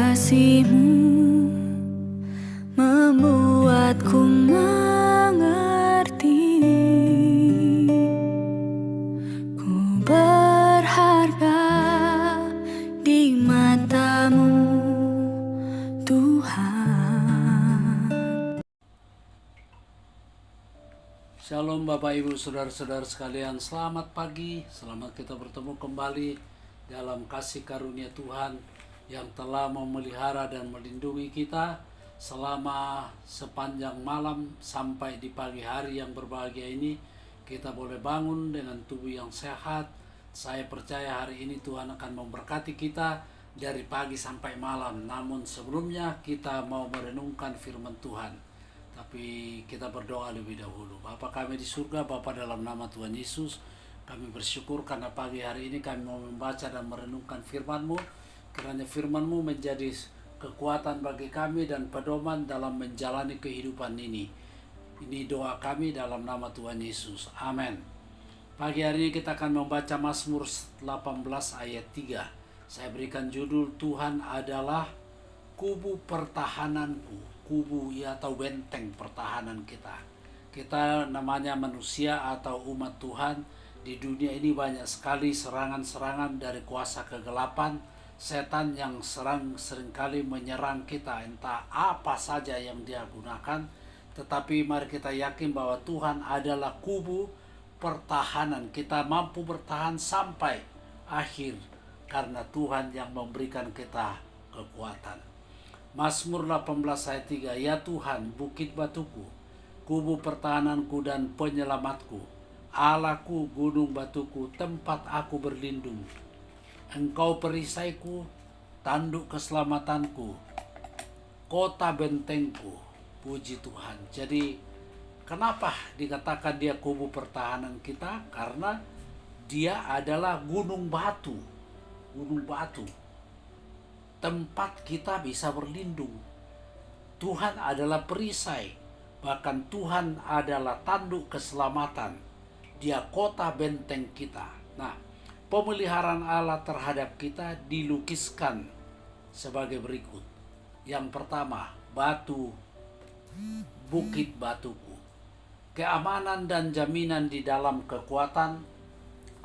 Kasih-Mu membuatku mengerti, ku berharga di mata-Mu, Tuhan. Shalom Bapak Ibu Saudara-saudara sekalian, selamat pagi, selamat kita bertemu kembali dalam kasih karunia Tuhan yang telah memelihara dan melindungi kita selama sepanjang malam sampai di pagi hari yang berbahagia ini. Kita boleh bangun dengan tubuh yang sehat. Saya percaya hari ini Tuhan akan memberkati kita dari pagi sampai malam. Namun sebelumnya kita mau merenungkan firman Tuhan. Tapi kita berdoa lebih dahulu. Bapa kami di surga, Bapa dalam nama Tuhan Yesus, kami bersyukur karena pagi hari ini kami mau membaca dan merenungkan firman-Mu. Kiranya firman-Mu menjadi kekuatan bagi kami dan pedoman dalam menjalani kehidupan ini. Ini doa kami dalam nama Tuhan Yesus. Amin. Pagi hari ini kita akan membaca Mazmur 18 ayat 3. Saya berikan judul Tuhan adalah kubu pertahananku. Kubu atau benteng pertahanan kita. Kita namanya manusia atau umat Tuhan. Di dunia ini banyak sekali serangan-serangan dari kuasa kegelapan. Setan yang seringkali menyerang kita, entah apa saja yang dia gunakan. Tetapi mari kita yakin bahwa Tuhan adalah kubu pertahanan. Kita mampu bertahan sampai akhir karena Tuhan yang memberikan kita kekuatan. Mazmur 18 ayat 3, ya Tuhan, bukit batuku, kubu pertahananku dan penyelamatku, Allahku, gunung batuku, tempat aku berlindung. Engkau perisaiku, tanduk keselamatanku, kota bentengku. Puji Tuhan. Jadi kenapa dikatakan dia kubu pertahanan kita? Karena dia adalah gunung batu. Gunung batu. Tempat kita bisa berlindung. Tuhan adalah perisai. Bahkan Tuhan adalah tanduk keselamatan. Dia kota benteng kita. Nah, pemeliharaan Allah terhadap kita dilukiskan sebagai berikut. Yang pertama, batu, bukit batuku. Keamanan dan jaminan di dalam kekuatan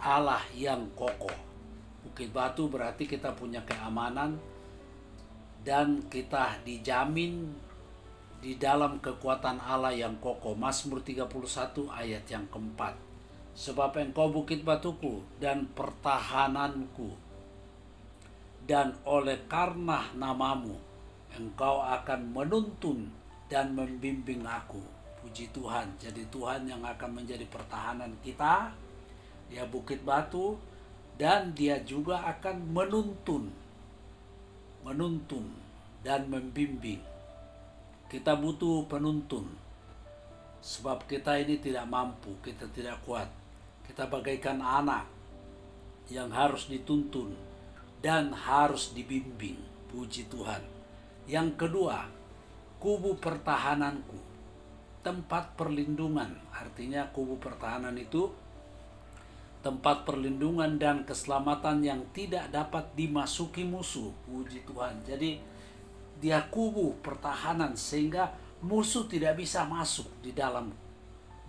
Allah yang kokoh. Bukit batu berarti kita punya keamanan dan kita dijamin di dalam kekuatan Allah yang kokoh. Mazmur 31 ayat yang keempat. Sebab engkau bukit batuku dan pertahananku, dan oleh karena namamu engkau akan menuntun dan membimbing aku. Puji Tuhan. Jadi Tuhan yang akan menjadi pertahanan kita. Dia bukit batu dan dia juga akan menuntun dan membimbing. Kita butuh penuntun. Sebab kita ini tidak mampu, kita tidak kuat. Kita bagaikan anak yang harus dituntun dan harus dibimbing. Puji Tuhan. Yang kedua, kubu pertahananku, tempat perlindungan. Artinya kubu pertahanan itu tempat perlindungan dan keselamatan yang tidak dapat dimasuki musuh. Puji Tuhan. Jadi dia kubu pertahanan sehingga musuh tidak bisa masuk di dalam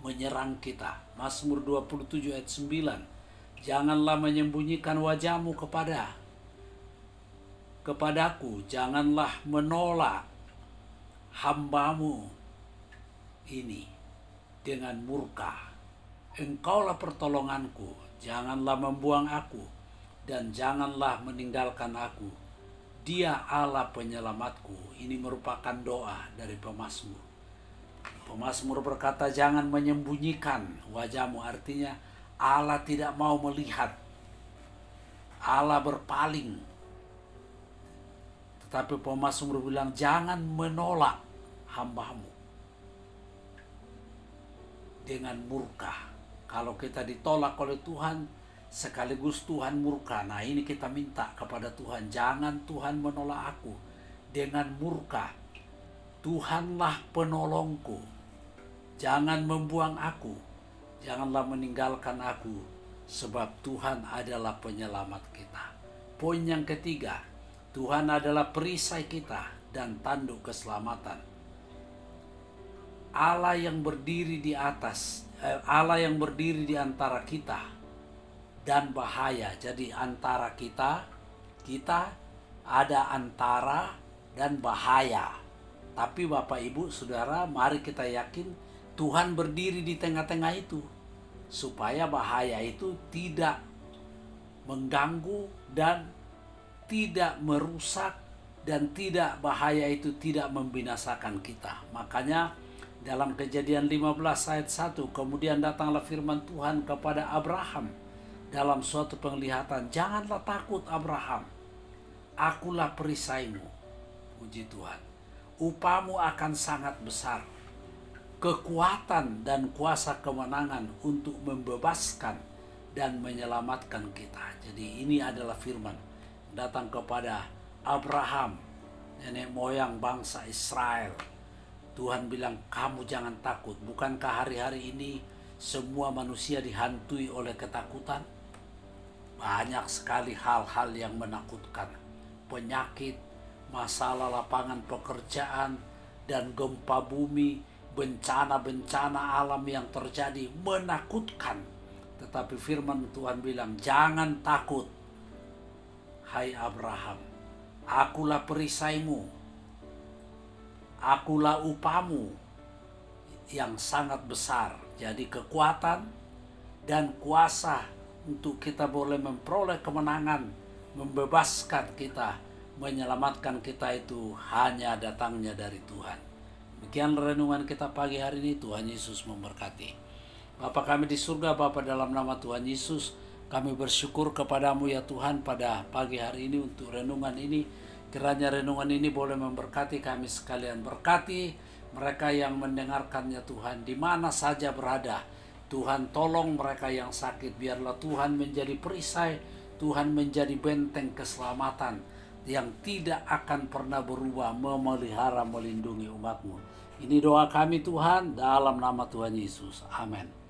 menyerang kita. Mazmur 27 ayat 9. Janganlah menyembunyikan wajahmu kepadaku, janganlah menolak hamba-Mu ini dengan murka. Engkaulah pertolonganku, janganlah membuang aku dan janganlah meninggalkan aku. Dia Allah penyelamatku. Ini merupakan doa dari pemazmur. Pemazmur berkata jangan menyembunyikan wajahmu. Artinya Allah tidak mau melihat. Allah berpaling. Tetapi pemazmur bilang jangan menolak hamba-Mu dengan murka. Kalau kita ditolak oleh Tuhan, sekaligus Tuhan murka. Nah, ini kita minta kepada Tuhan, jangan Tuhan menolak aku dengan murka. Tuhanlah penolongku. Jangan membuang aku. Janganlah meninggalkan aku. Sebab Tuhan adalah penyelamat kita. Poin yang ketiga, Tuhan adalah perisai kita dan tanduk keselamatan. Allah yang berdiri di Allah yang berdiri di antara kita dan bahaya. Jadi antara kita ada antara dan bahaya. Tapi Bapak Ibu Saudara, mari kita yakin Tuhan berdiri di tengah-tengah itu, supaya bahaya itu tidak mengganggu dan tidak merusak, dan bahaya itu tidak membinasakan kita. Makanya dalam Kejadian 15 ayat 1, kemudian datanglah firman Tuhan kepada Abraham dalam suatu penglihatan, "Janganlah takut Abraham, akulah perisaimu." Puji Tuhan. "Upamu akan sangat besar. Kekuatan dan kuasa kemenangan untuk membebaskan dan menyelamatkan kita." Jadi ini adalah firman datang kepada Abraham, nenek moyang bangsa Israel. Tuhan bilang, kamu jangan takut. Bukankah hari-hari ini semua manusia dihantui oleh ketakutan? Banyak sekali hal-hal yang menakutkan. Penyakit, masalah lapangan pekerjaan, dan gempa bumi, bencana-bencana alam yang terjadi menakutkan. Tetapi firman Tuhan bilang, jangan takut, hai Abraham. Akulah perisaimu. Akulah upamu yang sangat besar. Jadi kekuatan dan kuasa untuk kita boleh memperoleh kemenangan, membebaskan kita, menyelamatkan kita itu hanya datangnya dari Tuhan. Demikian renungan kita pagi hari ini. Tuhan Yesus memberkati. Bapa kami di surga, Bapa, dalam nama Tuhan Yesus, kami bersyukur kepadamu ya Tuhan pada pagi hari ini untuk renungan ini. Kiranya renungan ini boleh memberkati kami sekalian. Berkati mereka yang mendengarkannya Tuhan, di mana saja berada. Tuhan tolong mereka yang sakit. Biarlah Tuhan menjadi perisai, Tuhan menjadi benteng keselamatan yang tidak akan pernah berubah, memelihara, melindungi umat-Mu. Ini doa kami Tuhan, dalam nama Tuhan Yesus. Amin.